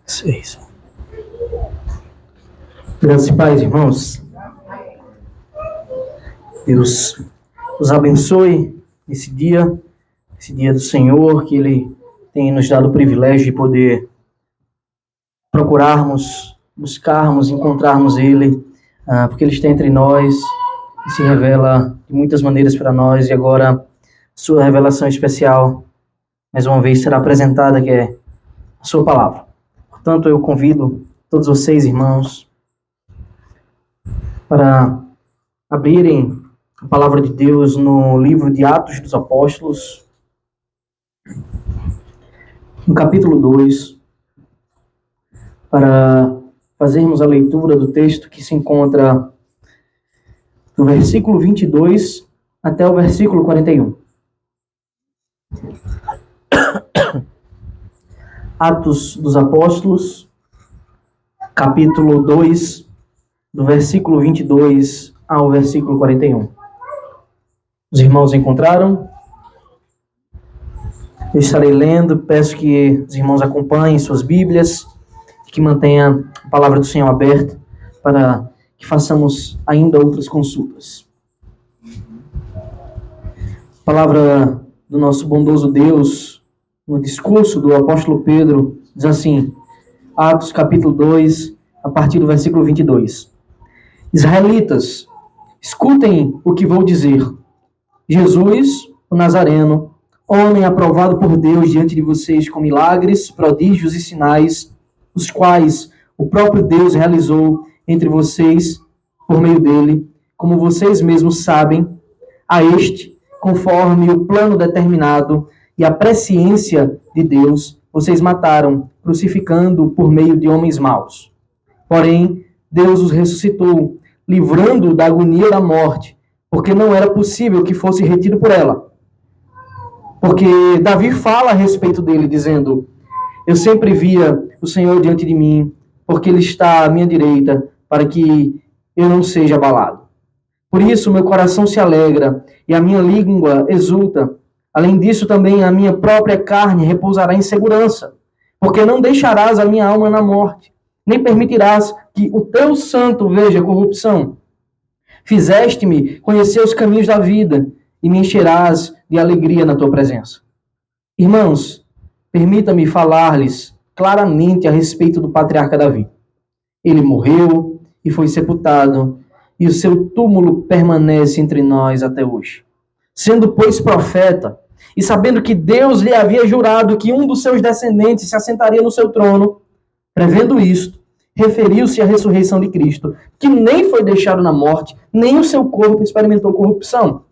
6. Graças e paz, irmãos. Deus os abençoe nesse dia do Senhor, que Ele tem nos dado o privilégio de poder procurarmos, buscarmos, encontrarmos Ele, porque Ele está entre nós e se revela de muitas maneiras para nós, e agora sua revelação especial, mais uma vez, será apresentada, que é a sua palavra. Portanto, eu convido todos vocês, irmãos, para abrirem a palavra de Deus no livro de Atos dos Apóstolos, no capítulo 2, para fazermos a leitura do texto que se encontra do versículo 22 até o versículo 41. Atos dos Apóstolos, capítulo 2, do versículo 22 ao versículo 41. Os irmãos encontraram? Eu estarei lendo, peço que os irmãos acompanhem suas Bíblias, que mantenham a palavra do Senhor aberta, para que façamos ainda outras consultas. A palavra do nosso bondoso Deus, no discurso do apóstolo Pedro, diz assim, Atos capítulo 2, a partir do versículo 22. Israelitas, escutem o que vou dizer. Jesus, o Nazareno, homem aprovado por Deus diante de vocês com milagres, prodígios e sinais, os quais o próprio Deus realizou entre vocês por meio dele, como vocês mesmos sabem, a este, conforme o plano determinado e a presciência de Deus, vocês mataram, crucificando por meio de homens maus. Porém, Deus os ressuscitou, livrando-o da agonia da morte, porque não era possível que fosse retido por ela. Porque Davi fala a respeito dele, dizendo, eu sempre via o Senhor diante de mim, porque Ele está à minha direita, para que eu não seja abalado. Por isso, meu coração se alegra e a minha língua exulta. Além disso, também a minha própria carne repousará em segurança, porque não deixarás a minha alma na morte, nem permitirás que o teu santo veja corrupção. Fizeste-me conhecer os caminhos da vida e me encherás de alegria na tua presença. Irmãos, permita-me falar-lhes claramente a respeito do patriarca Davi. Ele morreu e foi sepultado, e o seu túmulo permanece entre nós até hoje. Sendo, pois, profeta, e sabendo que Deus lhe havia jurado que um dos seus descendentes se assentaria no seu trono, prevendo isto, referiu-se à ressurreição de Cristo, que nem foi deixado na morte, nem o seu corpo experimentou corrupção.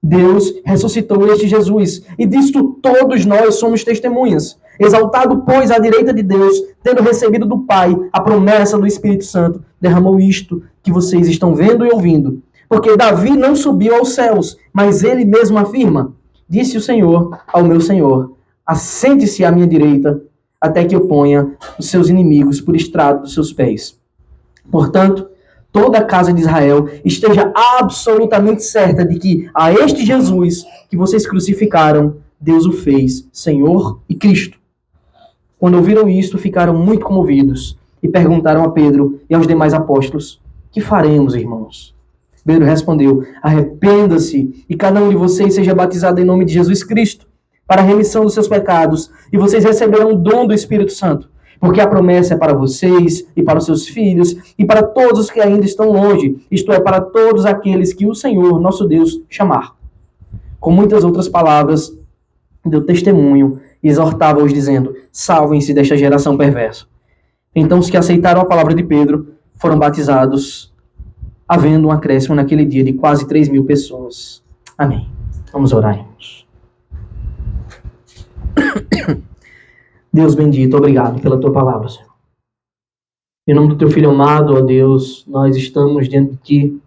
Deus ressuscitou este Jesus, e disto todos nós somos testemunhas. Exaltado, pois, à direita de Deus, tendo recebido do Pai a promessa do Espírito Santo, derramou isto que vocês estão vendo e ouvindo. Porque Davi não subiu aos céus, mas ele mesmo afirma, disse o Senhor ao meu Senhor, assente-se à minha direita, até que eu ponha os seus inimigos por estrado dos seus pés. Portanto, toda a casa de Israel esteja absolutamente certa de que a este Jesus que vocês crucificaram, Deus o fez Senhor e Cristo. Quando ouviram isto, ficaram muito comovidos e perguntaram a Pedro e aos demais apóstolos, que faremos, irmãos? Pedro respondeu, arrependa-se e cada um de vocês seja batizado em nome de Jesus Cristo, para a remissão dos seus pecados, e vocês receberão o dom do Espírito Santo, porque a promessa é para vocês, e para os seus filhos, e para todos os que ainda estão longe, isto é, para todos aqueles que o Senhor, nosso Deus, chamar. Com muitas outras palavras, deu testemunho e exortava-os, dizendo, salvem-se desta geração perversa. Então os que aceitaram a palavra de Pedro foram batizados, havendo um acréscimo naquele dia de quase 3.000 pessoas. Amém. Vamos orar, irmãos. Deus bendito, obrigado pela tua palavra, Senhor. Em nome do teu Filho amado, ó Deus, nós estamos diante de ti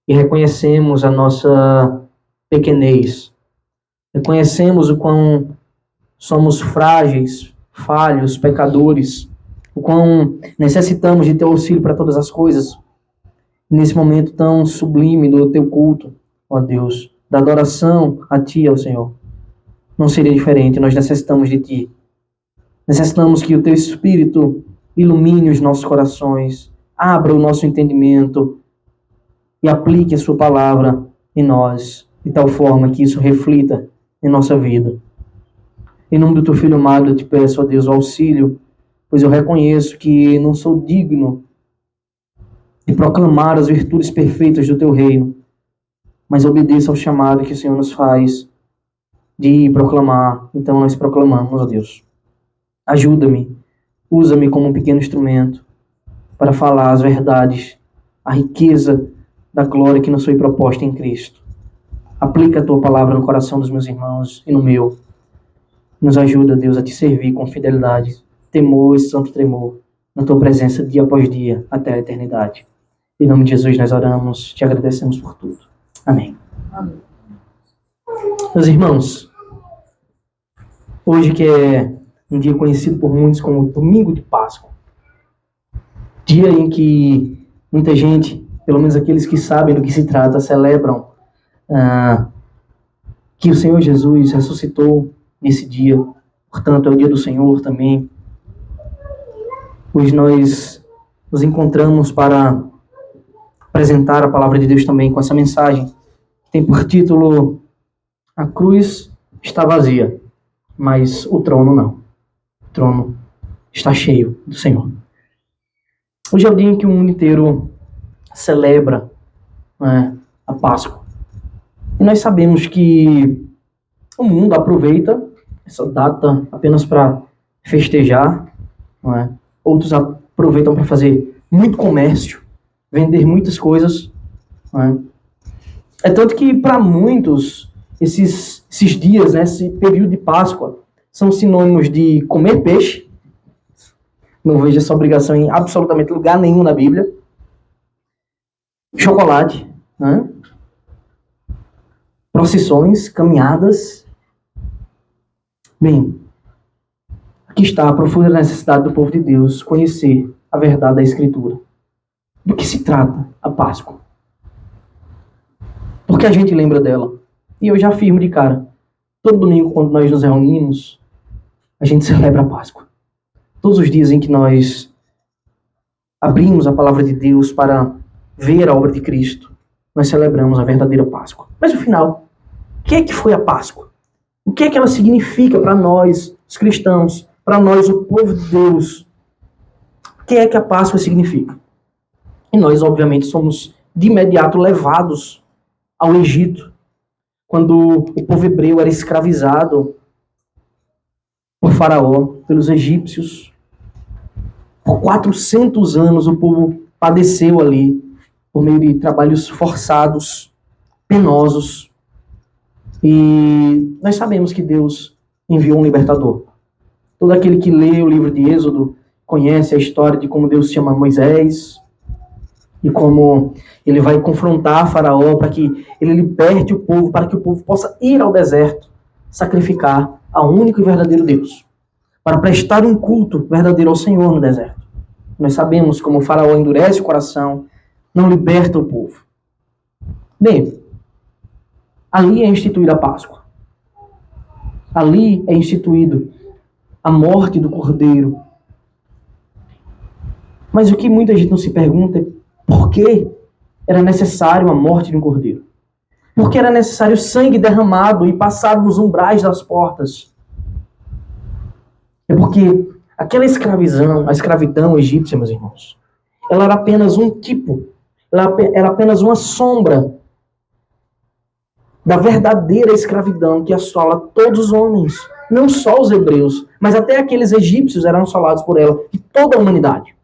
e reconhecemos a nossa pequenez. Reconhecemos o quão somos frágeis, falhos, pecadores, o quão necessitamos de teu auxílio para todas as coisas. Nesse momento tão sublime do teu culto, ó Deus, da adoração a ti, ó Senhor, não seria diferente, nós necessitamos de ti. Necessitamos que o Teu Espírito ilumine os nossos corações, abra o nosso entendimento e aplique a Sua palavra em nós, de tal forma que isso reflita em nossa vida. Em nome do Teu Filho amado, eu te peço, ó Deus, o auxílio, pois eu reconheço que não sou digno de proclamar as virtudes perfeitas do Teu reino, mas obedeça ao chamado que o Senhor nos faz de proclamar. Então nós proclamamos, ó Deus. Ajuda-me, usa-me como um pequeno instrumento para falar as verdades, a riqueza da glória que nos foi proposta em Cristo. Aplica a Tua palavra no coração dos meus irmãos e no meu. Nos ajuda, Deus, a Te servir com fidelidade, temor e santo tremor, na Tua presença dia após dia, até a eternidade. Em nome de Jesus nós oramos, Te agradecemos por tudo. Amém. Amém. Meus irmãos, hoje que é um dia conhecido por muitos como Domingo de Páscoa, dia em que muita gente, pelo menos aqueles que sabem do que se trata, celebram que o Senhor Jesus ressuscitou nesse dia, portanto é o dia do Senhor também. Hoje nós nos encontramos para apresentar a palavra de Deus também com essa mensagem, que tem por título: A cruz está vazia, mas o trono não. O trono está cheio do Senhor. Hoje é o dia em que o mundo inteiro celebra a Páscoa. E nós sabemos que o mundo aproveita essa data apenas para festejar, não é? Outros aproveitam para fazer muito comércio, vender muitas coisas. Não é? É tanto que para muitos esses dias, né, esse período de Páscoa, são sinônimos de comer peixe. Não vejo essa obrigação em absolutamente lugar nenhum na Bíblia. Chocolate, né? Procissões, caminhadas. Bem, aqui está a profunda necessidade do povo de Deus conhecer a verdade da Escritura. Do que se trata a Páscoa? Porque a gente lembra dela. E eu já afirmo de cara, todo domingo quando nós nos reunimos, a gente celebra a Páscoa. Todos os dias em que nós abrimos a palavra de Deus para ver a obra de Cristo, nós celebramos a verdadeira Páscoa. Mas no final, o que é que foi a Páscoa? O que é que ela significa para nós, os cristãos, para nós, o povo de Deus? O que é que a Páscoa significa? E nós, obviamente, somos de imediato levados ao Egito, quando o povo hebreu era escravizado por Faraó, pelos egípcios. Por 400 anos o povo padeceu ali, por meio de trabalhos forçados, penosos. E nós sabemos que Deus enviou um libertador. Todo aquele que lê o livro de Êxodo conhece a história de como Deus chama Moisés e como ele vai confrontar Faraó para que ele liberte o povo, para que o povo possa ir ao deserto, sacrificar ao único e verdadeiro Deus, para prestar um culto verdadeiro ao Senhor no deserto. Nós sabemos como o Faraó endurece o coração, não liberta o povo. Bem, ali é instituída a Páscoa. Ali é instituído a morte do Cordeiro. Mas o que muita gente não se pergunta é por que era necessário a morte de um Cordeiro? Por que era necessário sangue derramado e passado nos umbrais das portas? É porque aquela escravidão, a escravidão egípcia, meus irmãos, ela era apenas um tipo, ela era apenas uma sombra da verdadeira escravidão que assola todos os homens, não só os hebreus, mas até aqueles egípcios eram assolados por ela, e toda a humanidade.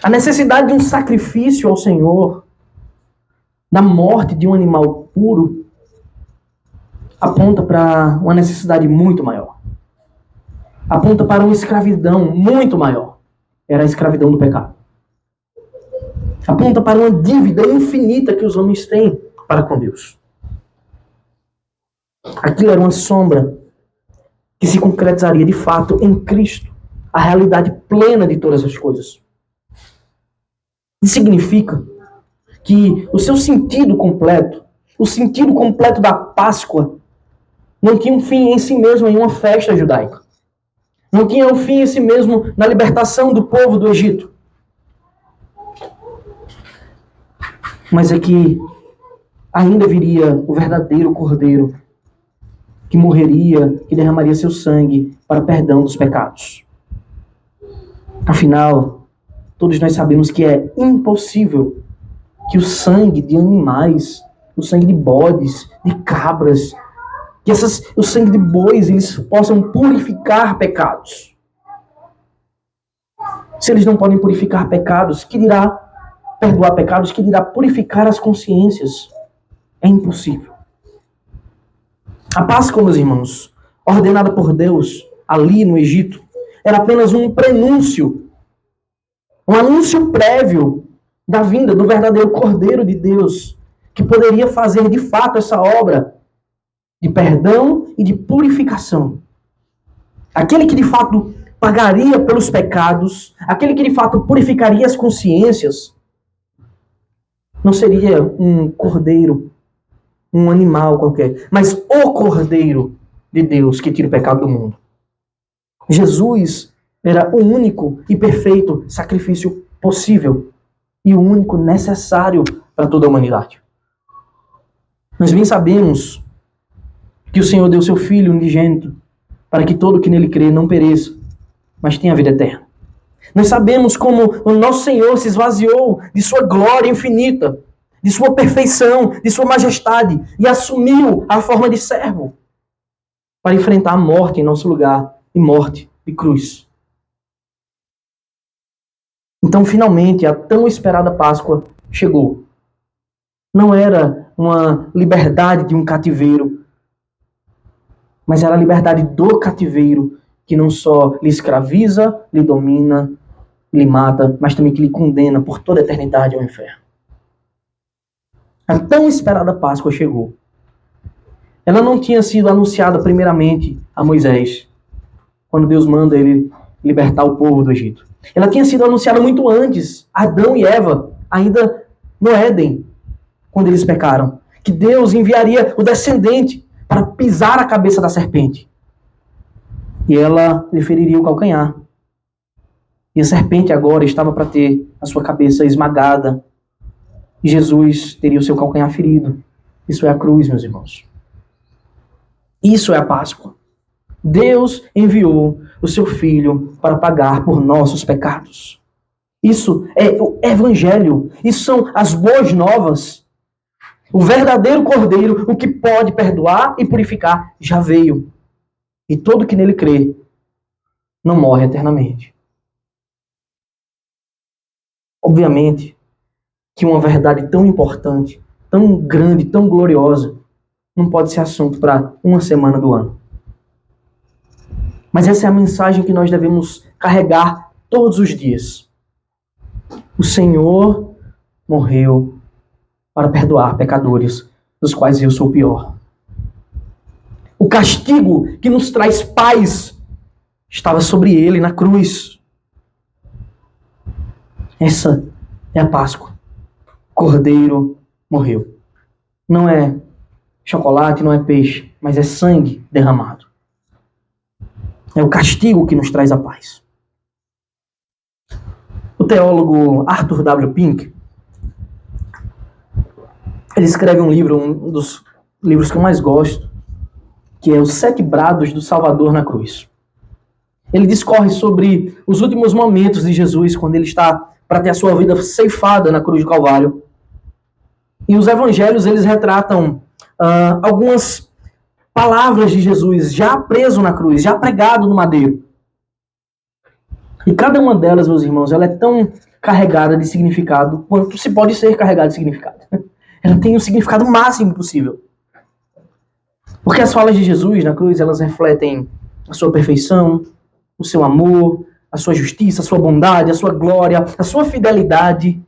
A necessidade de um sacrifício ao Senhor, da morte de um animal puro, aponta para uma necessidade muito maior. Aponta para uma escravidão muito maior. Era a escravidão do pecado. Aponta para uma dívida infinita que os homens têm para com Deus. Aquilo era uma sombra que se concretizaria de fato em Cristo, a realidade plena de todas as coisas. Isso significa que o seu sentido completo, o sentido completo da Páscoa, não tinha um fim em si mesmo em uma festa judaica. Não tinha o fim em si mesmo na libertação do povo do Egito. Mas é que ainda viria o verdadeiro Cordeiro, que morreria, que derramaria seu sangue para o perdão dos pecados. Afinal, todos nós sabemos que é impossível que o sangue de animais, o sangue de bodes, de cabras, o sangue de bois, eles possam purificar pecados. Se eles não podem purificar pecados, que dirá perdoar pecados, que dirá purificar as consciências? É impossível. A Páscoa, meus irmãos, ordenada por Deus ali no Egito, era apenas um prenúncio, um anúncio prévio da vinda do verdadeiro Cordeiro de Deus, que poderia fazer de fato essa obra de perdão e de purificação. Aquele que de fato pagaria pelos pecados, aquele que de fato purificaria as consciências, não seria um cordeiro, um animal qualquer, mas o Cordeiro de Deus que tira o pecado do mundo. Jesus era o único e perfeito sacrifício possível e o único necessário para toda a humanidade. Nós bem sabemos que o Senhor deu seu Filho unigênito para que todo que nele crê não pereça, mas tenha a vida eterna. Nós sabemos como o nosso Senhor se esvaziou de sua glória infinita, de sua perfeição, de sua majestade, e assumiu a forma de servo para enfrentar a morte em nosso lugar, e morte de cruz. Então, finalmente, a tão esperada Páscoa chegou. Não era uma liberdade de um cativeiro, mas era a liberdade do cativeiro, que não só lhe escraviza, lhe domina, lhe mata, mas também que lhe condena por toda a eternidade ao inferno. A tão esperada Páscoa chegou. Ela não tinha sido anunciada primeiramente a Moisés, quando Deus manda ele libertar o povo do Egito. Ela tinha sido anunciada muito antes, Adão e Eva, ainda no Éden, quando eles pecaram, que Deus enviaria o descendente para pisar a cabeça da serpente. E ela lhe feriria o calcanhar. E a serpente agora estava para ter a sua cabeça esmagada. E Jesus teria o seu calcanhar ferido. Isso é a cruz, meus irmãos. Isso é a Páscoa. Deus enviou o seu Filho para pagar por nossos pecados. Isso é o Evangelho. Isso são as boas novas. O verdadeiro Cordeiro, o que pode perdoar e purificar, já veio. E todo que nele crê não morre eternamente. Obviamente que uma verdade tão importante, tão grande, tão gloriosa, não pode ser assunto para uma semana do ano. Mas essa é a mensagem que nós devemos carregar todos os dias. O Senhor morreu para perdoar pecadores, dos quais eu sou o pior. O castigo que nos traz paz estava sobre ele na cruz. Essa é a Páscoa. O Cordeiro morreu. Não é chocolate, não é peixe, mas é sangue derramado. É o castigo que nos traz a paz. O teólogo Arthur W. Pink, ele escreve um livro, um dos livros que eu mais gosto, que é Os 7 Brados do Salvador na Cruz. Ele discorre sobre os últimos momentos de Jesus, quando ele está para ter a sua vida ceifada na cruz do Calvário. E os evangelhos, eles retratam algumas palavras de Jesus já preso na cruz, já pregado no madeiro. E cada uma delas, meus irmãos, ela é tão carregada de significado quanto se pode ser carregada de significado. Ela tem o significado máximo possível. Porque as falas de Jesus na cruz, elas refletem a sua perfeição, o seu amor, a sua justiça, a sua bondade, a sua glória, a sua fidelidade,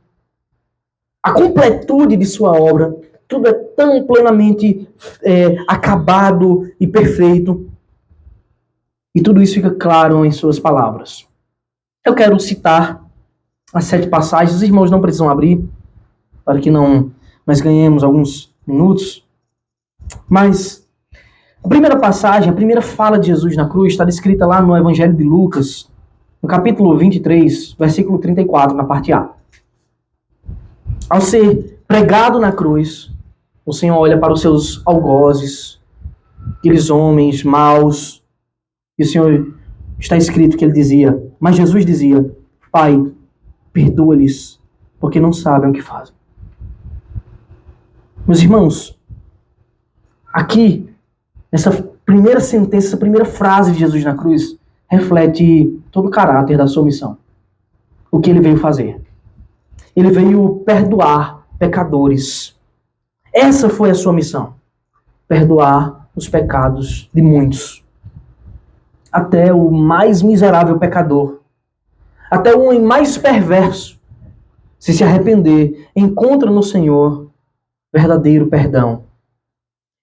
a completude de sua obra. Tudo é tão plenamente acabado e perfeito. E tudo isso fica claro em suas palavras. Eu quero citar as 7 passagens. Os irmãos não precisam abrir, para que nós ganhemos alguns minutos. Mas A primeira passagem, a primeira fala de Jesus na cruz está descrita lá no Evangelho de Lucas, no capítulo 23, versículo 34, na parte A. Ao ser pregado na cruz, o Senhor olha para os seus algozes, aqueles homens maus, e o Senhor, está escrito que ele dizia, mas Jesus dizia, Pai, perdoa-lhes, porque não sabem o que fazem. Meus irmãos, aqui, essa primeira sentença, essa primeira frase de Jesus na cruz, reflete todo o caráter da sua missão. O que ele veio fazer. Ele veio perdoar pecadores. Essa foi a sua missão. Perdoar os pecados de muitos. Até o mais miserável pecador. Até o homem mais perverso. Se arrepender, encontra no Senhor verdadeiro perdão.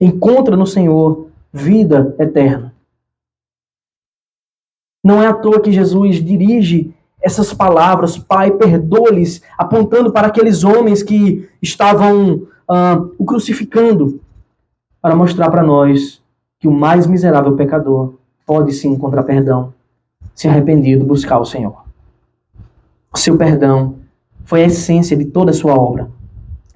Encontra no Senhor vida eterna. Não é à toa que Jesus dirige essas palavras, Pai, perdoa-lhes, apontando para aqueles homens que estavam o crucificando, para mostrar para nós que o mais miserável pecador pode sim encontrar perdão, se arrependido, buscar o Senhor. O seu perdão foi a essência de toda a sua obra.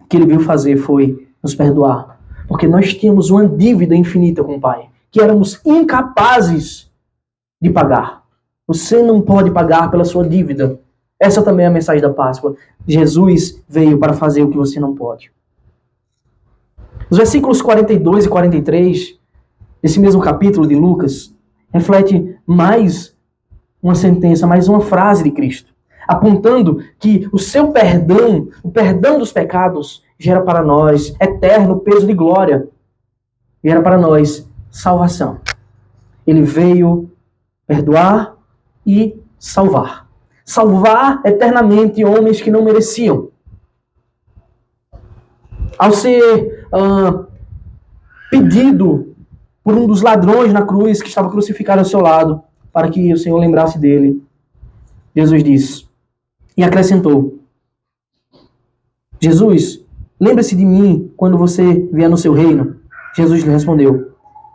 O que ele veio fazer foi nos perdoar, porque nós tínhamos uma dívida infinita com o Pai, que éramos incapazes de pagar. Você não pode pagar pela sua dívida. Essa também é a mensagem da Páscoa. Jesus veio para fazer o que você não pode. Os versículos 42 e 43, desse mesmo capítulo de Lucas, reflete mais uma sentença, mais uma frase de Cristo, apontando que o seu perdão, o perdão dos pecados, gera para nós eterno peso de glória, gera para nós salvação. Ele veio perdoar e salvar. Salvar eternamente homens que não mereciam. Ao ser pedido por um dos ladrões na cruz que estava crucificado ao seu lado, para que o Senhor lembrasse dele, Jesus disse e acrescentou, Jesus, lembre-se de mim quando você vier no seu reino. Jesus lhe respondeu,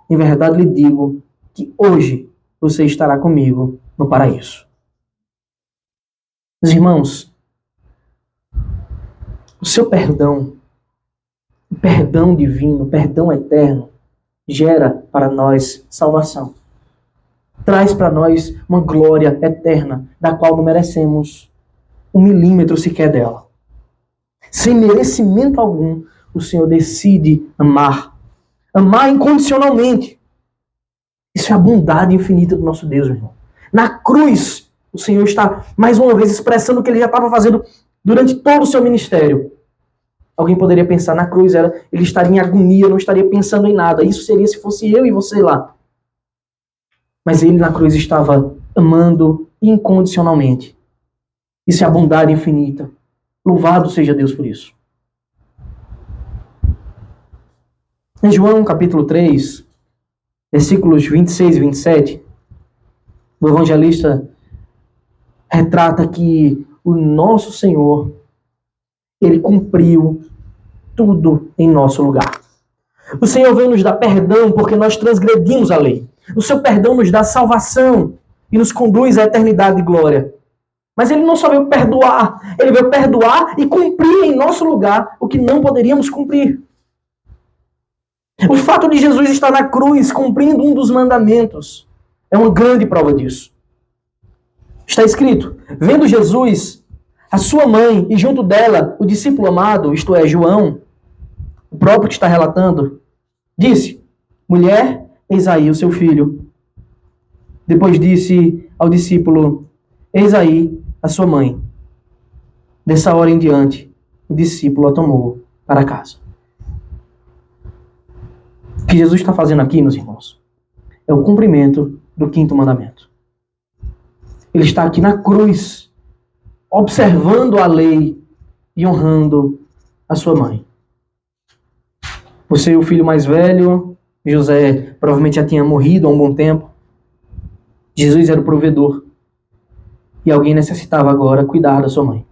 em verdade lhe digo que hoje você estará comigo no paraíso. Meus irmãos, o seu perdão, o perdão divino, o perdão eterno, gera para nós salvação. Traz para nós uma glória eterna, da qual não merecemos um milímetro sequer dela. Sem merecimento algum, o Senhor decide amar. Amar incondicionalmente. Isso é a bondade infinita do nosso Deus, meu irmão. Na cruz, o Senhor está, mais uma vez, expressando o que ele já estava fazendo durante todo o seu ministério. Alguém poderia pensar, na cruz ele estaria em agonia, não estaria pensando em nada. Isso seria se fosse eu e você lá. Mas ele na cruz estava amando incondicionalmente. Isso é a bondade infinita. Louvado seja Deus por isso. Em João capítulo 3, versículos 26 e 27, o evangelista retrata que o nosso Senhor, ele cumpriu tudo em nosso lugar. O Senhor veio nos dar perdão porque nós transgredimos a lei. O seu perdão nos dá salvação e nos conduz à eternidade de glória. Mas ele não só veio perdoar, ele veio perdoar e cumprir em nosso lugar o que não poderíamos cumprir. O fato de Jesus estar na cruz cumprindo um dos mandamentos é uma grande prova disso. Está escrito, vendo Jesus, a sua mãe e junto dela o discípulo amado, isto é, João, o próprio que está relatando, disse, mulher, eis aí o seu filho. Depois disse ao discípulo, eis aí a sua mãe. Dessa hora em diante, o discípulo a tomou para casa. O que Jesus está fazendo aqui, meus irmãos, é o cumprimento do 5º mandamento. Ele está aqui na cruz, observando a lei e honrando a sua mãe. Você é o filho mais velho, José provavelmente já tinha morrido há um bom tempo. Jesus era o provedor. E alguém necessitava agora cuidar da sua mãe.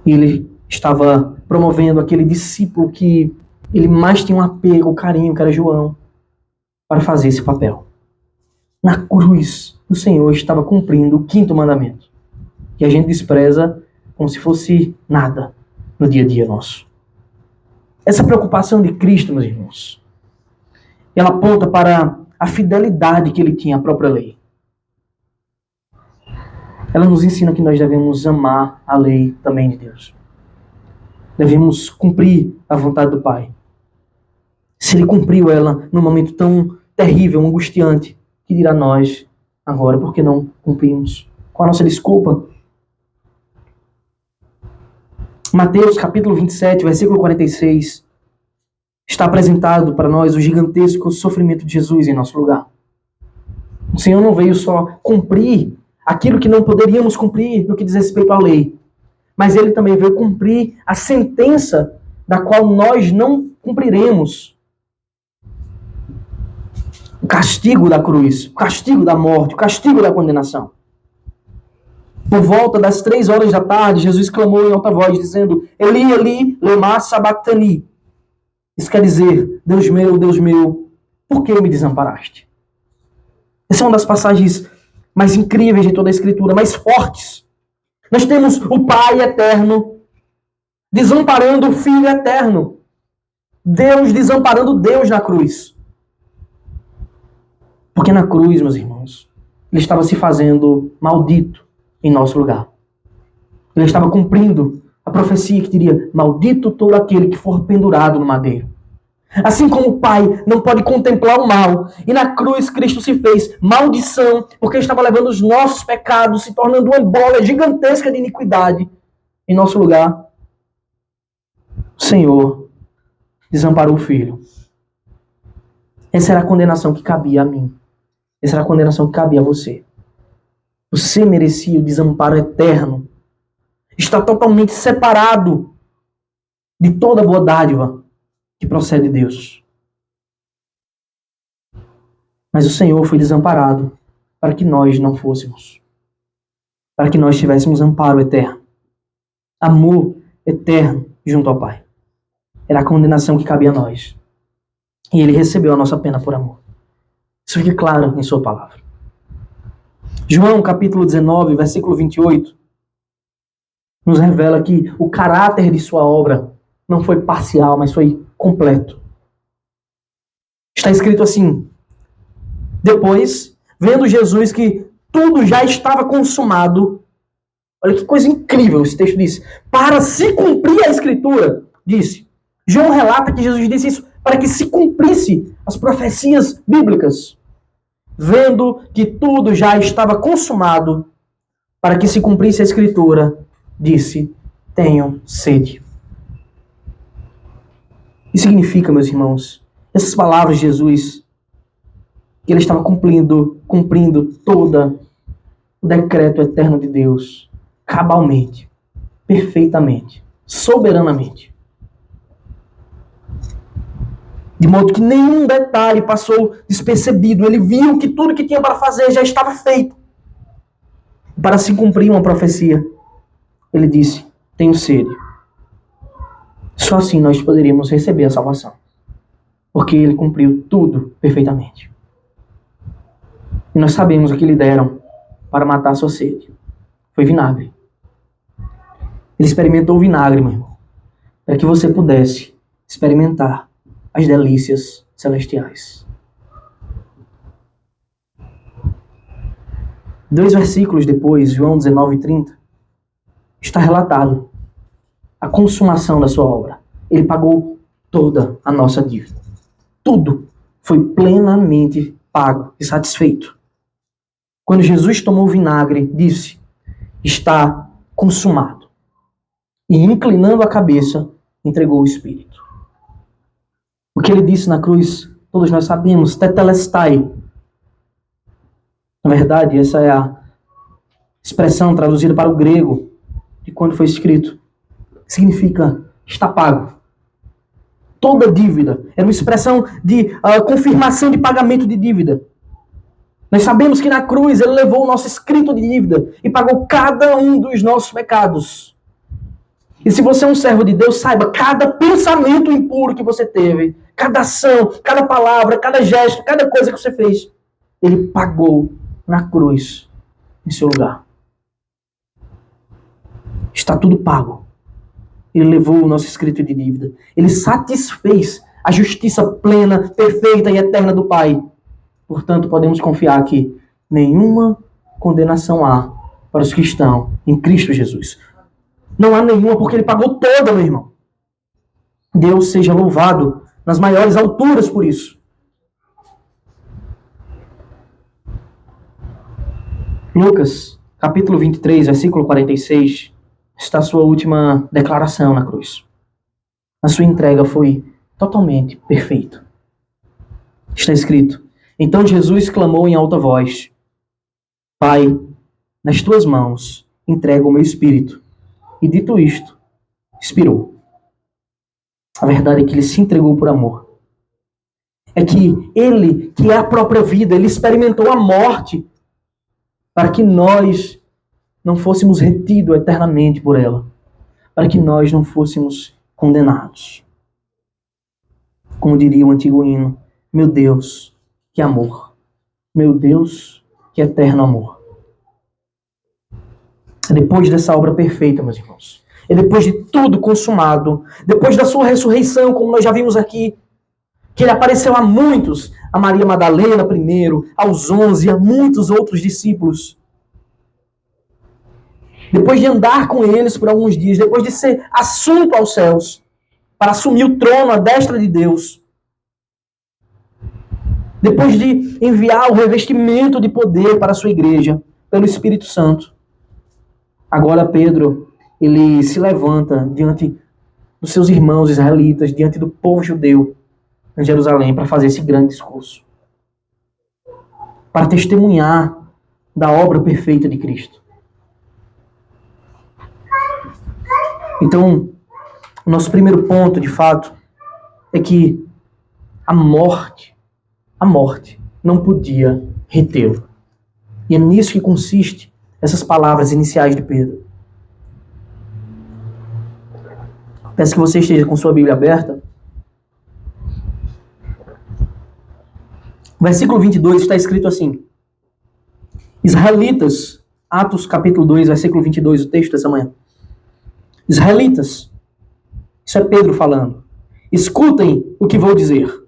E ele estava promovendo aquele discípulo que ele mais tinha um apego, um carinho, que era João, para fazer esse papel. Na cruz, o Senhor estava cumprindo o 5º mandamento, que a gente despreza como se fosse nada no dia a dia nosso. Essa preocupação de Cristo, meus irmãos, ela aponta para a fidelidade que ele tinha à própria lei. Ela nos ensina que nós devemos amar a lei também de Deus. Devemos cumprir a vontade do Pai. Se ele cumpriu ela num momento tão terrível, angustiante, que dirá nós agora, por que não cumprimos? Qual a nossa desculpa? Mateus capítulo 27, versículo 46, está apresentado para nós o gigantesco sofrimento de Jesus em nosso lugar. O Senhor não veio só cumprir aquilo que não poderíamos cumprir no que diz respeito à lei, mas ele também veio cumprir a sentença da qual nós não cumpriremos. O castigo da cruz, o castigo da morte, o castigo da condenação. Por volta das 3 horas da tarde, Jesus clamou em alta voz, dizendo: Eli, Eli, lema sabachthani. Isso quer dizer: Deus meu, por que me desamparaste? Essa é uma das passagens mais incríveis de toda a Escritura, mais fortes. Nós temos o Pai eterno desamparando o Filho eterno. Deus desamparando Deus na cruz. Porque na cruz, meus irmãos, ele estava se fazendo maldito em nosso lugar. Ele estava cumprindo a profecia que diria: maldito todo aquele que for pendurado no madeiro. Assim como o Pai não pode contemplar o mal, e na cruz Cristo se fez maldição, porque ele estava levando os nossos pecados, se tornando uma bola gigantesca de iniquidade em nosso lugar. O Senhor desamparou o Filho. Essa era a condenação que cabia a mim. Essa era a condenação que cabia a você. Você merecia o desamparo eterno. Está totalmente separado de toda boa dádiva que procede de Deus. Mas o Senhor foi desamparado para que nós não fôssemos. Para que nós tivéssemos amparo eterno. Amor eterno junto ao Pai. Era a condenação que cabia a nós. E ele recebeu a nossa pena por amor. Isso fica claro em sua palavra. João capítulo 19, versículo 28, nos revela que o caráter de sua obra não foi parcial, mas foi completo. Está escrito assim: depois, vendo Jesus que tudo já estava consumado, olha que coisa incrível esse texto diz, para se cumprir a Escritura, disse. João relata que Jesus disse isso para que se cumprisse as profecias bíblicas. Vendo que tudo já estava consumado, para que se cumprisse a Escritura, disse: tenho sede. Isso significa, meus irmãos, essas palavras de Jesus, que ele estava cumprindo todo o decreto eterno de Deus, cabalmente, perfeitamente, soberanamente. De modo que nenhum detalhe passou despercebido. Ele viu que tudo que tinha para fazer já estava feito. Para se cumprir uma profecia, ele disse: tenho sede. Só assim nós poderíamos receber a salvação. Porque ele cumpriu tudo perfeitamente. E nós sabemos o que lhe deram para matar a sua sede. Foi vinagre. Ele experimentou o vinagre, meu irmão, para que você pudesse experimentar as delícias celestiais. 2 versículos depois, João 19:30, está relatado a consumação da sua obra. Ele pagou toda a nossa dívida. Tudo foi plenamente pago e satisfeito. Quando Jesus tomou o vinagre, disse: está consumado. E inclinando a cabeça, entregou o Espírito. O que ele disse na cruz, todos nós sabemos, tetelestai. Na verdade, essa é a expressão traduzida para o grego de quando foi escrito. Significa está pago. Toda dívida. Era uma expressão de confirmação de pagamento de dívida. Nós sabemos que na cruz ele levou o nosso escrito de dívida e pagou cada um dos nossos pecados. E se você é um servo de Deus, saiba, cada pensamento impuro que você teve, cada ação, cada palavra, cada gesto, cada coisa que você fez, ele pagou na cruz em seu lugar. Está tudo pago. Ele levou o nosso escrito de dívida. Ele satisfez a justiça plena, perfeita e eterna do Pai. Portanto, podemos confiar que nenhuma condenação há para os que estão em Cristo Jesus. Não há nenhuma, porque ele pagou toda, meu irmão. Deus seja louvado nas maiores alturas por isso. Lucas, capítulo 23, versículo 46, está a sua última declaração na cruz. A sua entrega foi totalmente perfeita. Está escrito: então Jesus clamou em alta voz: Pai, nas tuas mãos entrego o meu espírito. E dito isto, expirou. A verdade é que ele se entregou por amor. É que ele, que é a própria vida, ele experimentou a morte para que nós não fôssemos retidos eternamente por ela. Para que nós não fôssemos condenados. Como diria o antigo hino: meu Deus, que amor. Meu Deus, que eterno amor. Depois dessa obra perfeita, meus irmãos, e depois de tudo consumado, depois da sua ressurreição, como nós já vimos aqui, que ele apareceu a muitos, a Maria Madalena primeiro, aos 11, a muitos outros discípulos. Depois de andar com eles por alguns dias, depois de ser assunto aos céus, para assumir o trono à destra de Deus, depois de enviar o revestimento de poder para a sua igreja, pelo Espírito Santo, agora Pedro, ele se levanta diante dos seus irmãos israelitas, diante do povo judeu em Jerusalém, para fazer esse grande discurso. Para testemunhar da obra perfeita de Cristo. Então, o nosso primeiro ponto, de fato, é que a morte não podia retê-lo. E é nisso que consiste essas palavras iniciais de Pedro. Peço que você esteja com sua Bíblia aberta. Versículo 22 está escrito assim: Israelitas, Atos capítulo 2, versículo 22, o texto dessa manhã. Israelitas, isso é Pedro falando, escutem o que vou dizer.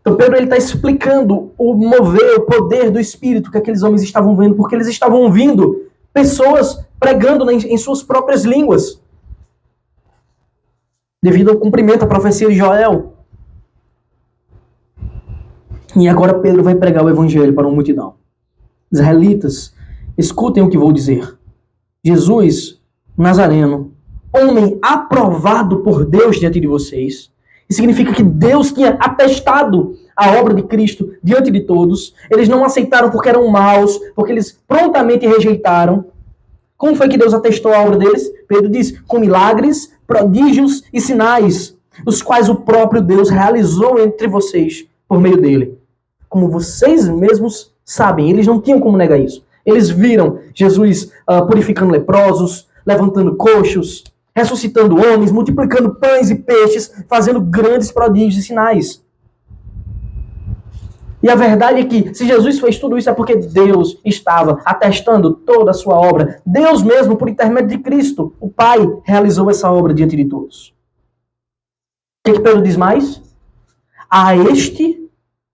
Então Pedro está explicando o mover, o poder do Espírito que aqueles homens estavam vendo, porque eles estavam ouvindo pessoas pregando em suas próprias línguas, devido ao cumprimento da profecia de Joel. E agora Pedro vai pregar o evangelho para uma multidão. Israelitas, escutem o que vou dizer. Jesus, Nazareno, homem aprovado por Deus diante de vocês. Isso significa que Deus tinha atestado a obra de Cristo diante de todos. Eles não aceitaram porque eram maus, porque eles prontamente rejeitaram. Como foi que Deus atestou a obra deles? Pedro diz, com milagres, prodígios e sinais, os quais o próprio Deus realizou entre vocês por meio dele. Como vocês mesmos sabem, eles não tinham como negar isso. Eles viram Jesus purificando leprosos, levantando coxos, ressuscitando homens, multiplicando pães e peixes, fazendo grandes prodígios e sinais. E a verdade é que, se Jesus fez tudo isso, é porque Deus estava atestando toda a sua obra. Deus mesmo, por intermédio de Cristo, o Pai, realizou essa obra diante de todos. O que Pedro diz mais? A este, ou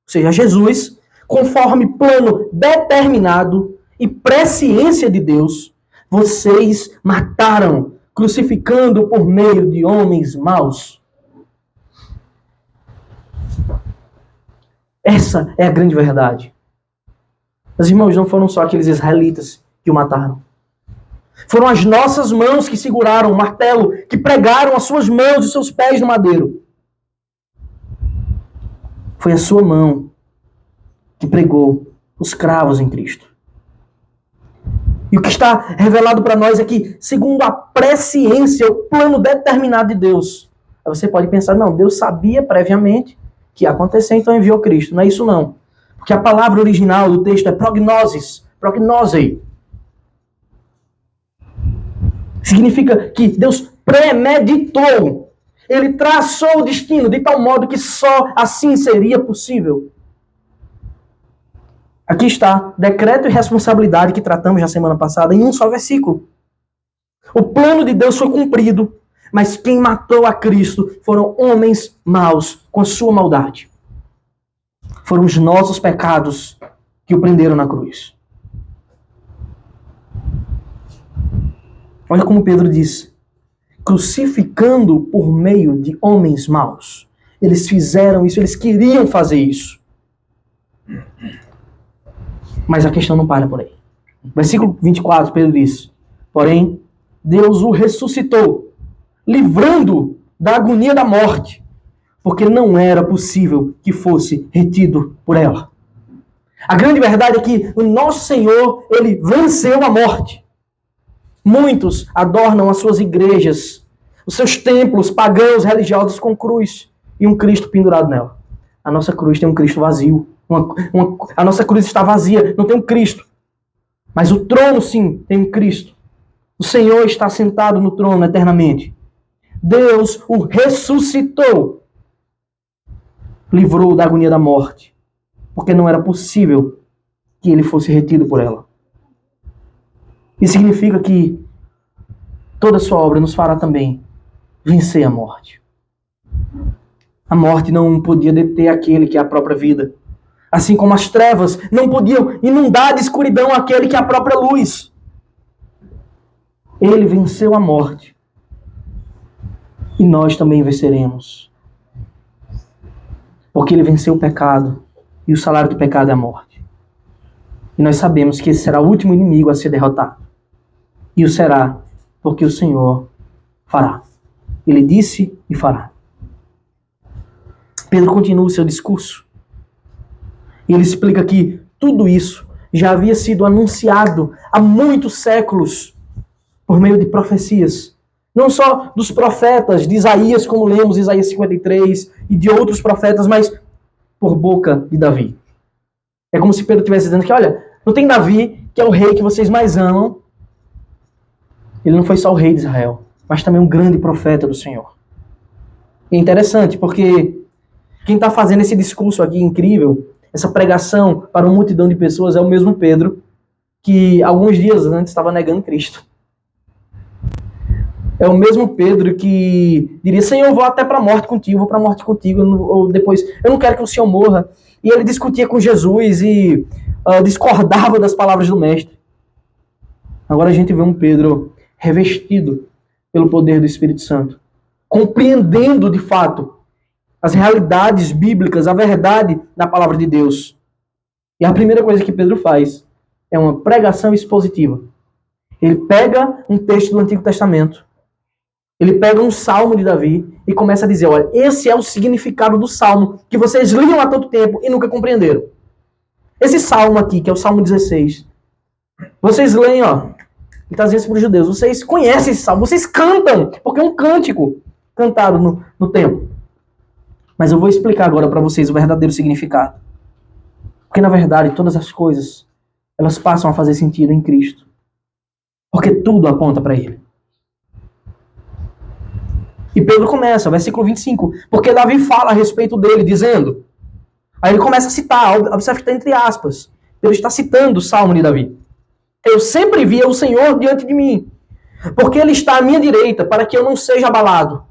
seja, a Jesus, conforme plano determinado e presciência de Deus, vocês mataram, crucificando por meio de homens maus. Essa é a grande verdade. Mas, irmãos, não foram só aqueles israelitas que o mataram. Foram as nossas mãos que seguraram o martelo, que pregaram as suas mãos e seus pés no madeiro. Foi a sua mão que pregou os cravos em Cristo. E o que está revelado para nós é que, segundo a presciência, o plano determinado de Deus, aí você pode pensar, não, Deus sabia previamente que ia acontecer, então enviou Cristo. Não é isso não. Porque a palavra original do texto é prognosis, prognosei. Significa que Deus premeditou. Ele traçou o destino de tal modo que só assim seria possível. Aqui está, decreto e responsabilidade que tratamos na semana passada em um só versículo. O plano de Deus foi cumprido, mas quem matou a Cristo foram homens maus com a sua maldade. Foram os nossos pecados que o prenderam na cruz. Olha como Pedro diz, crucificando por meio de homens maus. Eles fizeram isso, eles queriam fazer isso. Mas a questão não para por aí. Versículo 24, Pedro diz, porém, Deus o ressuscitou, livrando da agonia da morte, porque não era possível que fosse retido por ela. A grande verdade é que o nosso Senhor, ele venceu a morte. Muitos adornam as suas igrejas, os seus templos pagãos religiosos com cruz e um Cristo pendurado nela. A nossa cruz tem um Cristo vazio. A nossa cruz está vazia, não tem um Cristo. Mas o trono, sim, tem um Cristo. O Senhor está sentado no trono eternamente. Deus o ressuscitou. Livrou da agonia da morte. Porque não era possível que ele fosse retido por ela. Isso significa que toda a sua obra nos fará também vencer a morte. A morte não podia deter aquele que é a própria vida. Assim como as trevas não podiam inundar de escuridão aquele que é a própria luz. Ele venceu a morte. E nós também venceremos. Porque ele venceu o pecado. E o salário do pecado é a morte. E nós sabemos que esse será o último inimigo a ser derrotado. E o será porque o Senhor fará. Ele disse e fará. Pedro continua o seu discurso. E ele explica que tudo isso já havia sido anunciado há muitos séculos por meio de profecias. Não só dos profetas de Isaías, como lemos Isaías 53, e de outros profetas, mas por boca de Davi. É como se Pedro estivesse dizendo que, olha, não tem Davi, que é o rei que vocês mais amam. Ele não foi só o rei de Israel, mas também um grande profeta do Senhor. É interessante, porque quem está fazendo esse discurso aqui incrível, essa pregação para uma multidão de pessoas, é o mesmo Pedro que alguns dias antes estava negando Cristo. É o mesmo Pedro que diria, Senhor, eu vou até para a morte contigo, vou para a morte contigo, ou depois, eu não quero que o Senhor morra. E ele discutia com Jesus e discordava das palavras do Mestre. Agora a gente vê um Pedro revestido pelo poder do Espírito Santo, compreendendo de fato as realidades bíblicas, a verdade da palavra de Deus. E a primeira coisa que Pedro faz é uma pregação expositiva. Ele pega um texto do Antigo Testamento, ele pega um salmo de Davi e começa a dizer, olha, esse é o significado do salmo que vocês liam há tanto tempo e nunca compreenderam. Esse salmo aqui, que é o Salmo 16, vocês leem, ó, ele está dizendo isso para os judeus, vocês conhecem esse salmo, vocês cantam, porque é um cântico cantado no templo. Mas eu vou explicar agora para vocês o verdadeiro significado. Porque, na verdade, todas as coisas, elas passam a fazer sentido em Cristo. Porque tudo aponta para Ele. E Pedro começa, versículo 25, porque Davi fala a respeito dele, dizendo... Aí ele começa a citar, observe que está entre aspas. Ele está citando o Salmo de Davi. Eu sempre via o Senhor diante de mim, porque Ele está à minha direita, para que eu não seja abalado.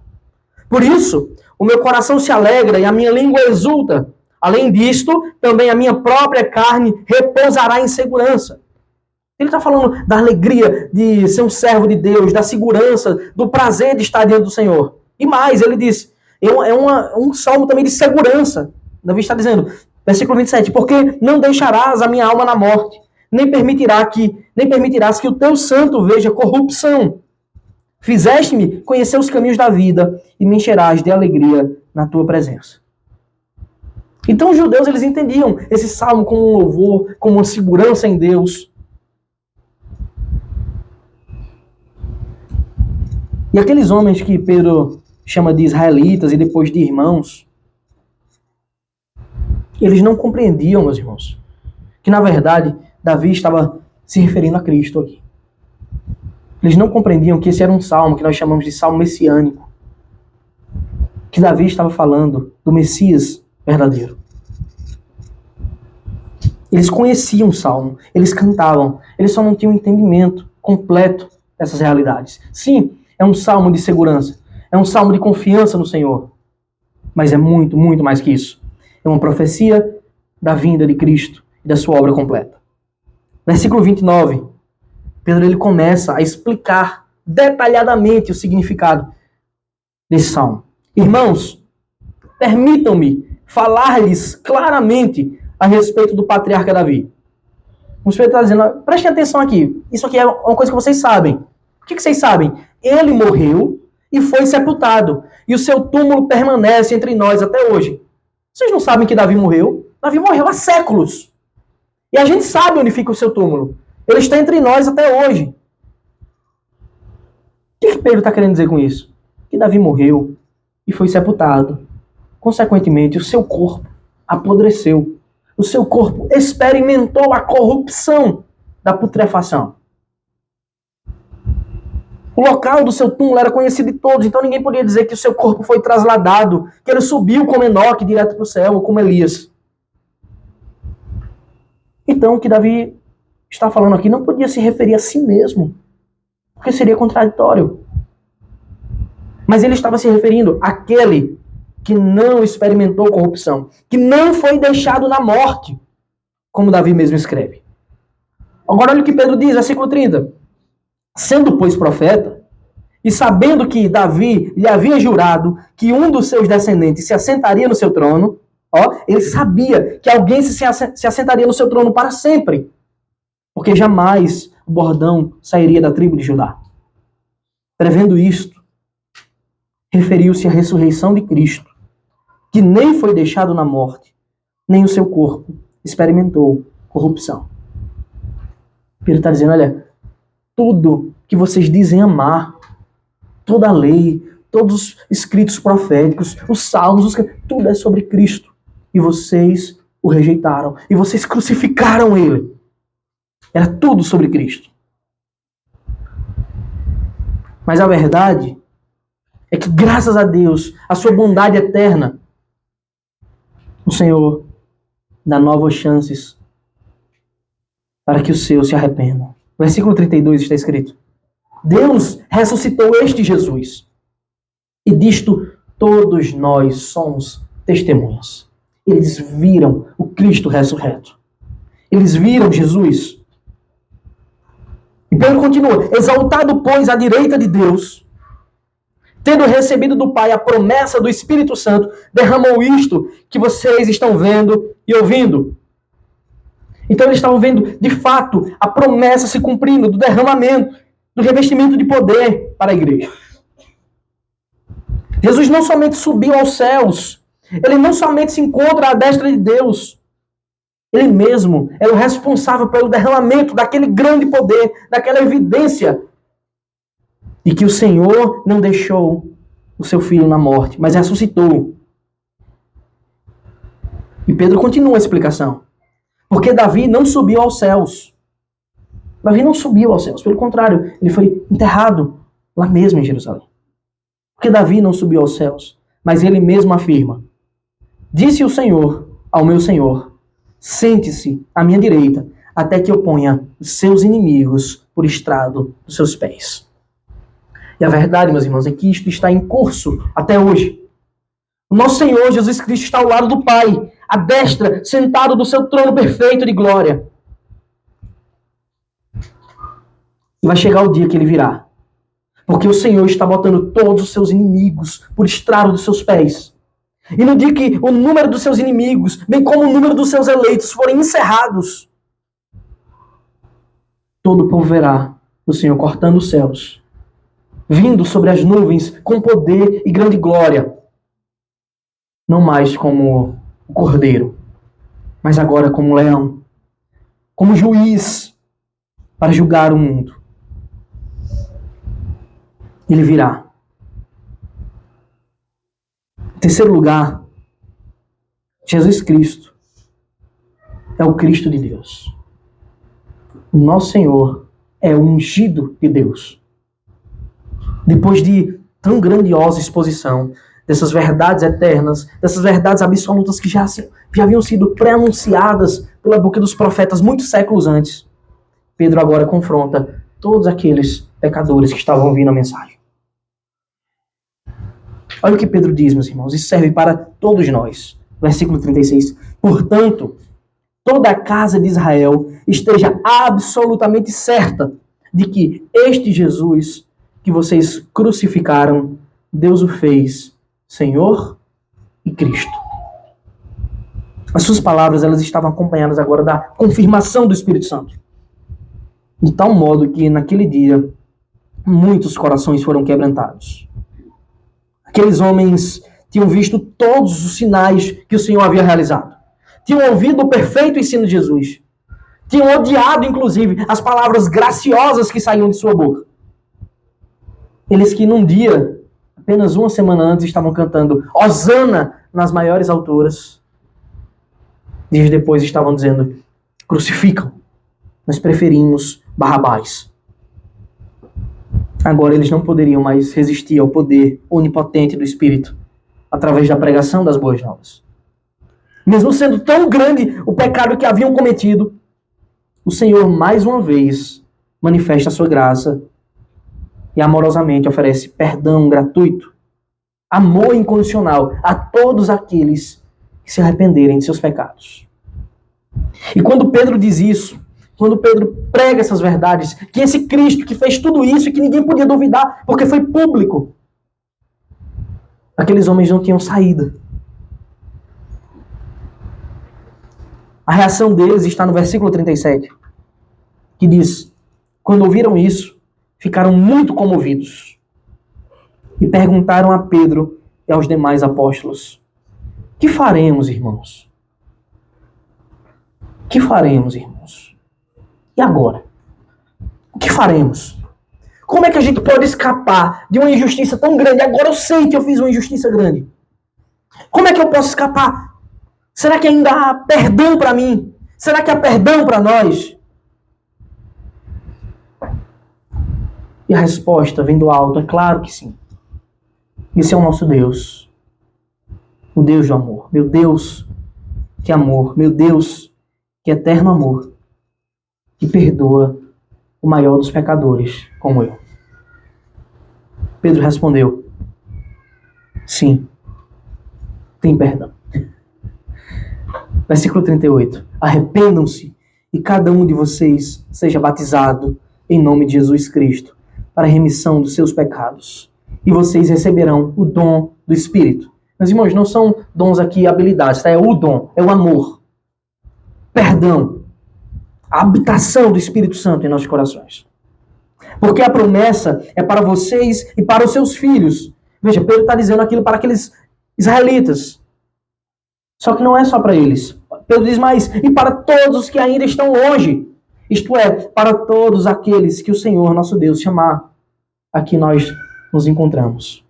Por isso, o meu coração se alegra e a minha língua exulta. Além disto, também a minha própria carne repousará em segurança. Ele está falando da alegria de ser um servo de Deus, da segurança, do prazer de estar diante do Senhor. E mais, ele diz, um salmo também de segurança. Davi está dizendo, versículo 27, porque não deixarás a minha alma na morte, nem permitirás que o teu santo veja corrupção. Fizeste-me conhecer os caminhos da vida e me encherás de alegria na tua presença. Então os judeus, eles entendiam esse salmo como um louvor, como uma segurança em Deus. E aqueles homens que Pedro chama de israelitas e depois de irmãos, eles não compreendiam, meus irmãos, que na verdade Davi estava se referindo a Cristo aqui. Eles não compreendiam que esse era um salmo que nós chamamos de salmo messiânico. Que Davi estava falando do Messias verdadeiro. Eles conheciam o salmo, eles cantavam, eles só não tinham um entendimento completo dessas realidades. Sim, é um salmo de segurança, é um salmo de confiança no Senhor, mas é muito, muito mais que isso. É uma profecia da vinda de Cristo e da sua obra completa. Versículo 29, Pedro ele começa a explicar detalhadamente o significado desse salmo. Irmãos, permitam-me falar-lhes claramente a respeito do patriarca Davi. O Espírito está dizendo, prestem atenção aqui, isso aqui é uma coisa que vocês sabem. O que vocês sabem? Ele morreu e foi sepultado, e o seu túmulo permanece entre nós até hoje. Vocês não sabem que Davi morreu? Davi morreu há séculos. E a gente sabe onde fica o seu túmulo. Ele está entre nós até hoje. O que Pedro está querendo dizer com isso? Que Davi morreu e foi sepultado. Consequentemente, o seu corpo apodreceu. O seu corpo experimentou a corrupção da putrefação. O local do seu túmulo era conhecido de todos, então ninguém podia dizer que o seu corpo foi trasladado, que ele subiu como Enoque direto para o céu, ou como Elias. Então, o que Davi está falando aqui não podia se referir a si mesmo, porque seria contraditório. Mas ele estava se referindo àquele que não experimentou corrupção, que não foi deixado na morte, como Davi mesmo escreve. Agora olha o que Pedro diz, versículo 30. Sendo, pois, profeta, e sabendo que Davi lhe havia jurado que um dos seus descendentes se assentaria no seu trono, ele sabia que alguém se assentaria no seu trono para sempre, porque jamais o bordão sairia da tribo de Judá. Prevendo isto, referiu-se à ressurreição de Cristo, que nem foi deixado na morte, nem o seu corpo experimentou corrupção. Pedro está dizendo, olha, tudo que vocês dizem amar, toda a lei, todos os escritos proféticos, os salmos, tudo é sobre Cristo. E vocês o rejeitaram. E vocês crucificaram ele. Era tudo sobre Cristo. Mas a verdade é que, graças a Deus, a sua bondade eterna, o Senhor dá novas chances para que os seus se arrependam. Versículo 32 está escrito: Deus ressuscitou este Jesus, e disto todos nós somos testemunhas. Eles viram o Cristo ressurreto. Eles viram Jesus. E Pedro continua: exaltado, pois, à direita de Deus, tendo recebido do Pai a promessa do Espírito Santo, derramou isto que vocês estão vendo e ouvindo. Então eles estavam vendo, de fato, a promessa se cumprindo do derramamento, do revestimento de poder para a igreja. Jesus não somente subiu aos céus, ele não somente se encontra à destra de Deus, ele mesmo é o responsável pelo derramamento daquele grande poder, daquela evidência de que o Senhor não deixou o seu filho na morte, mas ressuscitou. E Pedro continua a explicação. Porque Davi não subiu aos céus. Davi não subiu aos céus. Pelo contrário, ele foi enterrado lá mesmo em Jerusalém. Porque Davi não subiu aos céus. Mas ele mesmo afirma: disse o Senhor ao meu Senhor: sente-se à minha direita, até que eu ponha os seus inimigos por estrado dos seus pés. E a verdade, meus irmãos, é que isto está em curso até hoje. O nosso Senhor Jesus Cristo está ao lado do Pai, à destra, sentado no seu trono perfeito de glória. E vai chegar o dia que ele virá. Porque o Senhor está botando todos os seus inimigos por estrado dos seus pés. E no dia que o número dos seus inimigos, bem como o número dos seus eleitos, forem encerrados, todo o povo verá o Senhor cortando os céus, vindo sobre as nuvens com poder e grande glória. Não mais como o cordeiro, mas agora como leão, como juiz para julgar o mundo. Ele virá. Em terceiro lugar, Jesus Cristo é o Cristo de Deus. O nosso Senhor é o ungido de Deus. Depois de tão grandiosa exposição dessas verdades eternas, dessas verdades absolutas que já haviam sido pré-anunciadas pela boca dos profetas muitos séculos antes, Pedro agora confronta todos aqueles pecadores que estavam ouvindo a mensagem. Olha o que Pedro diz, meus irmãos, isso serve para todos nós. Versículo 36. Portanto, toda a casa de Israel esteja absolutamente certa de que este Jesus que vocês crucificaram, Deus o fez Senhor e Cristo. As suas palavras, elas estavam acompanhadas agora da confirmação do Espírito Santo. De tal modo que naquele dia muitos corações foram quebrantados. Aqueles homens tinham visto todos os sinais que o Senhor havia realizado. Tinham ouvido o perfeito ensino de Jesus. Tinham odiado, inclusive, as palavras graciosas que saíam de sua boca. Eles que num dia, apenas uma semana antes, estavam cantando Hosana nas maiores alturas. Dias depois estavam dizendo, crucificam. Nós preferimos Barrabás. Agora eles não poderiam mais resistir ao poder onipotente do Espírito através da pregação das boas novas. Mesmo sendo tão grande o pecado que haviam cometido, o Senhor mais uma vez manifesta a sua graça e amorosamente oferece perdão gratuito, amor incondicional a todos aqueles que se arrependerem de seus pecados. E quando Pedro diz isso, quando Pedro prega essas verdades, que esse Cristo que fez tudo isso e que ninguém podia duvidar, porque foi público, aqueles homens não tinham saída. A reação deles está no versículo 37, que diz, quando ouviram isso, ficaram muito comovidos e perguntaram a Pedro e aos demais apóstolos, que faremos, irmãos? Que faremos, irmãos? E agora? O que faremos? Como é que a gente pode escapar de uma injustiça tão grande? Agora eu sei que eu fiz uma injustiça grande. Como é que eu posso escapar? Será que ainda há perdão para mim? Será que há perdão para nós? E a resposta vem do alto, é claro que sim. Esse é o nosso Deus. O Deus do amor. Meu Deus, que amor. Meu Deus, que eterno amor. Que perdoa o maior dos pecadores, como eu. Pedro respondeu, sim, tem perdão. Versículo 38. Arrependam-se e cada um de vocês seja batizado em nome de Jesus Cristo para a remissão dos seus pecados. E vocês receberão o dom do Espírito. Meus irmãos, não são dons aqui habilidades, tá? É o dom, é o amor. Perdão. A habitação do Espírito Santo em nossos corações. Porque a promessa é para vocês e para os seus filhos. Veja, Pedro está dizendo aquilo para aqueles israelitas. Só que não é só para eles. Pedro diz mais, e para todos os que ainda estão longe. Isto é, para todos aqueles que o Senhor, nosso Deus, chamar. Aqui nós nos encontramos.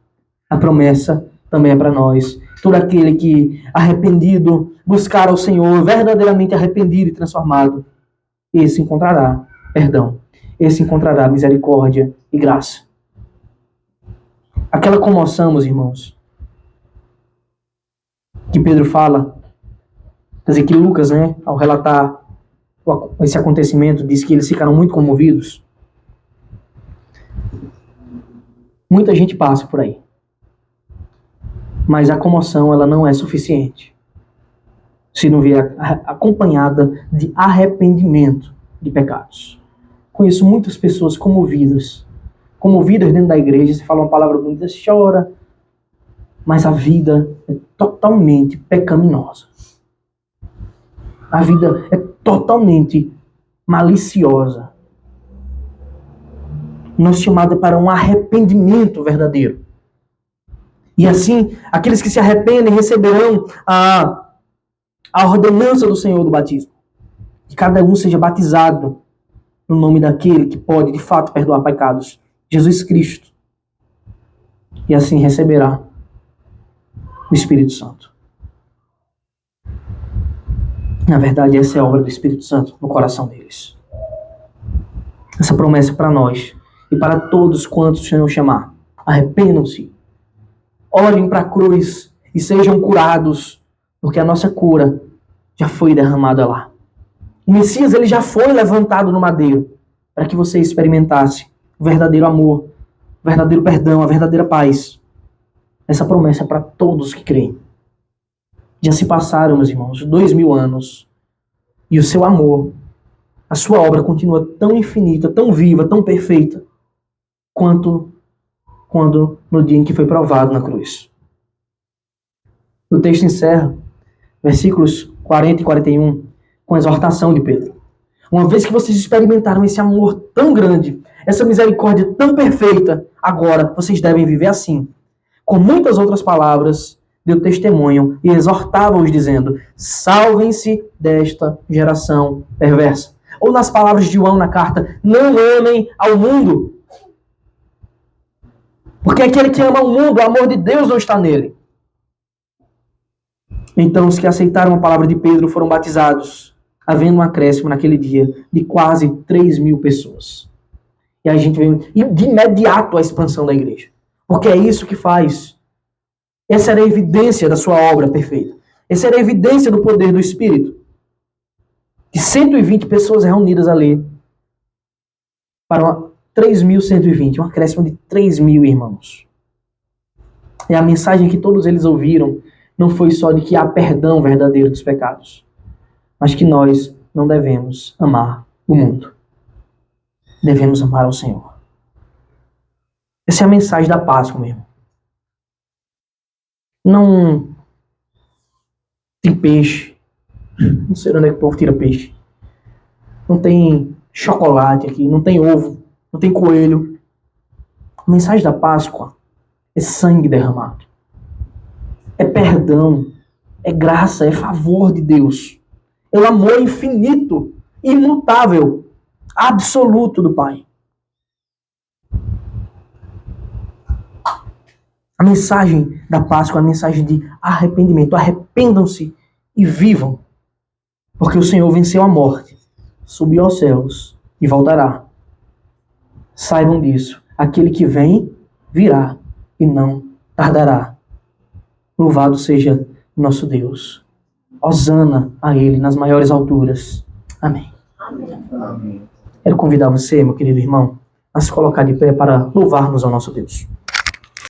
A promessa também é para nós. Todo aquele que arrependido buscar ao Senhor, verdadeiramente arrependido e transformado, esse encontrará perdão. Esse encontrará misericórdia e graça. Aquela comoção, meus irmãos, que Pedro fala, quer dizer que Lucas, ao relatar esse acontecimento, diz que eles ficaram muito comovidos. Muita gente passa por aí. Mas a comoção, ela não é suficiente se não vier acompanhada de arrependimento de pecados. Conheço muitas pessoas comovidas dentro da igreja, se fala uma palavra bonita, chora, mas a vida é totalmente pecaminosa. A vida é totalmente maliciosa. Nosso chamado é para um arrependimento verdadeiro. E assim, aqueles que se arrependem receberão a ordenança do Senhor do batismo. Que cada um seja batizado no nome daquele que pode, de fato, perdoar pecados, Jesus Cristo. E assim receberá o Espírito Santo. Na verdade, essa é a obra do Espírito Santo no coração deles. Essa promessa é para nós e para todos quantos o Senhor chamar. Arrependam-se. Olhem para a cruz e sejam curados, porque a nossa cura já foi derramada lá. O Messias, ele já foi levantado no madeiro para que você experimentasse o verdadeiro amor, o verdadeiro perdão, a verdadeira paz. Essa promessa é para todos que creem. Já se passaram, meus irmãos, 2000 anos e o seu amor, a sua obra continua tão infinita, tão viva, tão perfeita quanto quando no dia em que foi provado na cruz. O texto encerra, versículos 40 e 41, com a exortação de Pedro. Uma vez que vocês experimentaram esse amor tão grande, essa misericórdia tão perfeita, agora vocês devem viver assim. Com muitas outras palavras, deu testemunho e exortava-os dizendo: salvem-se desta geração perversa. Ou nas palavras de João na carta: não amem ao mundo. Porque aquele que ama o mundo, o amor de Deus não está nele. Então os que aceitaram a palavra de Pedro foram batizados, havendo um acréscimo naquele dia de quase 3.000 pessoas. E a gente vê de imediato a expansão da igreja. Porque é isso que faz. Essa era a evidência da sua obra perfeita. Essa era a evidência do poder do Espírito. De 120 pessoas reunidas ali para 3.120, um acréscimo de 3.000 irmãos. E a mensagem que todos eles ouviram não foi só de que há perdão verdadeiro dos pecados, mas que nós não devemos amar o mundo. Devemos amar ao Senhor. Essa é a mensagem da Páscoa mesmo. Não tem peixe. Não sei onde é que o povo tira peixe. Não tem chocolate aqui, não tem ovo, não tem coelho. A mensagem da Páscoa é sangue derramado. É perdão, é graça, é favor de Deus. É o amor infinito, imutável, absoluto do Pai. A mensagem da Páscoa é a mensagem de arrependimento. Arrependam-se e vivam. Porque o Senhor venceu a morte, subiu aos céus e voltará. Saibam disso. Aquele que vem, virá e não tardará. Louvado seja nosso Deus. Hosana a Ele nas maiores alturas. Amém. Amém. Quero convidar você, meu querido irmão, a se colocar de pé para louvarmos ao nosso Deus.